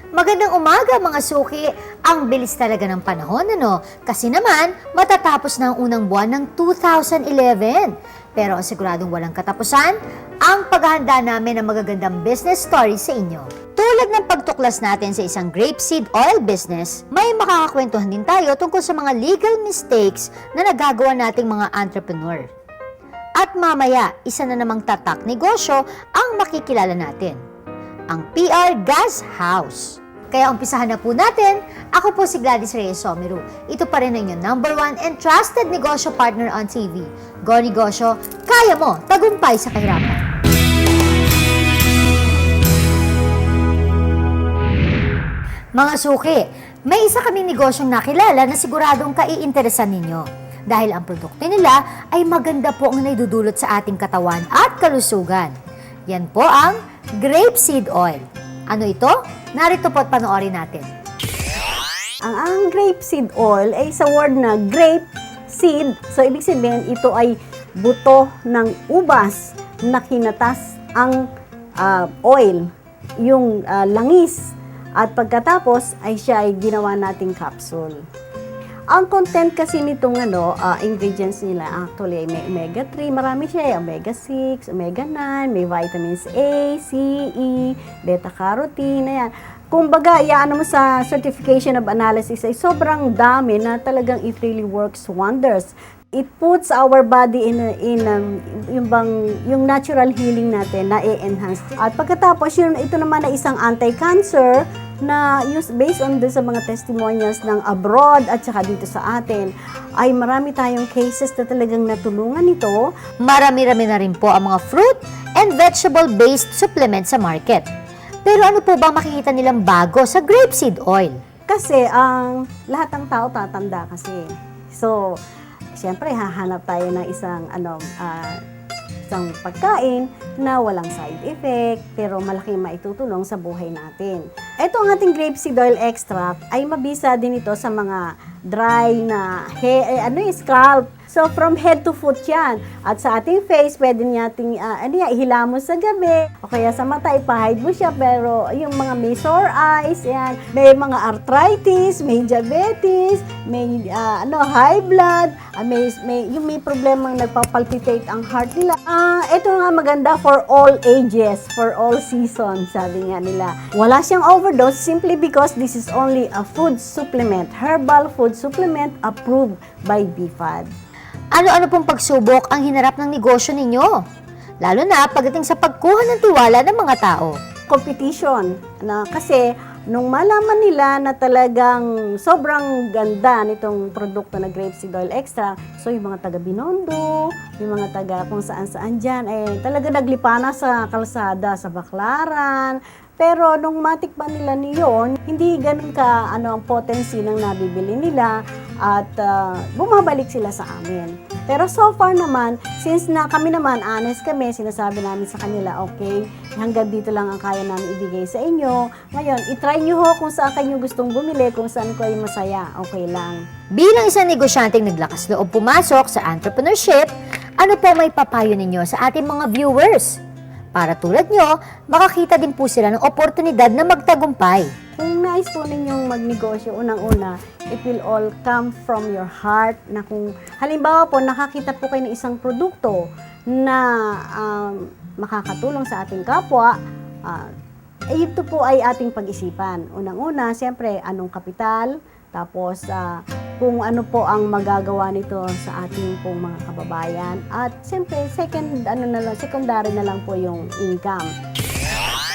Magandang umaga mga suki! Ang bilis talaga ng panahon, ano? Kasi naman, matatapos na ang unang buwan ng 2011. Pero ang siguradong walang katapusan, ang paghahanda namin ng magagandang business story sa inyo. Tulad ng pagtuklas natin sa isang grapeseed oil business, may makakakwentuhan din tayo tungkol sa mga legal mistakes na nagagawa nating mga entrepreneur. At mamaya, isa na namang tatak negosyo ang makikilala natin. Ang PR Gas House. Kaya umpisahan na po natin. Ako po si Gladys Reyes Someru. Ito pa rin ang inyong #1 and trusted negosyo partner on TV. Go Negosyo, kaya mo, tagumpay sa kahirapan. Mga suki, may isa kaming negosyong nakilala na siguradong kaiinteresan ninyo. Dahil ang produkto nila ay maganda po ang naidudulot sa ating katawan at kalusugan. Yan po ang grapeseed oil. Ano ito? Narito po at panoorin natin. Ang grapeseed oil ay sa word na grape seed. So, ibig sabihin, ito ay buto ng ubas na kinatas ang oil, yung langis. At pagkatapos, ay siya ay ginawa nating capsule. Ang content kasi nitong ingredients nila actually may omega-3, marami siya, omega-6, omega-9, may vitamins A, C, E, beta-carotene, ayan. Kumbaga, mo sa certification of analysis ay sobrang dami na talagang it really works wonders. It puts our body yung natural healing natin na i-enhance. At pagkatapos, ito naman na isang anti-cancer na based on sa mga testimonials ng abroad at saka dito sa atin, ay marami tayong cases na talagang natulungan nito. Marami-rami na rin po ang mga fruit and vegetable-based supplements sa market. Pero ano po ba makikita nilang bago sa grapeseed oil? Kasi lahat ng tao tatanda kasi. So, siyempre hahanap tayo ng isang pagkain na walang side effect pero malaking maitutulong sa buhay natin. Ito ang ating grapeseed oil extract ay mabisa din ito sa mga dry na scalp. So, from head to foot yan. At sa ating face, pwede nating ihilamos sa gabi. O kaya sa mata, ipahide mo siya. Pero yung mga may sore eyes, yan. May mga arthritis, may diabetes, may high blood, may problemang nagpapalpitate ang heart nila. Ito nga maganda for all ages, for all seasons, sabi nga nila. Wala siyang overdose simply because this is only a food supplement, herbal food supplement approved by BFAD. Ano-ano pong pagsubok ang hinarap ng negosyo ninyo? Lalo na pagdating sa pagkuha ng tiwala ng mga tao. Competition. Kasi nung malaman nila na talagang sobrang ganda nitong produkto na grapeseed oil extra, so yung mga taga Binondo, yung mga taga kung saan-saan dyan, talaga naglipana sa kalsada, sa Baclaran. Pero nung matikman nila niyon, hindi ganun ang potency ng nabibili nila at bumabalik sila sa amin. Pero so far naman, since kami naman, honest kami, sinasabi namin sa kanila, okay, hanggang dito lang ang kaya namin ibigay sa inyo. Ngayon, itry nyo kung saan kayo gustong bumili, kung saan kayo masaya, okay lang. Bilang isang negosyanteng naglakas loob pumasok sa entrepreneurship, ano po may papayo ninyo sa ating mga viewers? Para tulad nyo, makakita din po sila ng oportunidad na magtagumpay. Kung nais po ninyong magnegosyo, unang-una, it will all come from your heart. Na kung halimbawa po, nakakita po kayo ng isang produkto na makakatulong sa ating kapwa, ito po ay ating pag-isipan. Unang-una, siyempre, anong kapital, tapos kung ano po ang magagawa nito sa ating pong mga kababayan. At siyempre, secondary na lang po yung income.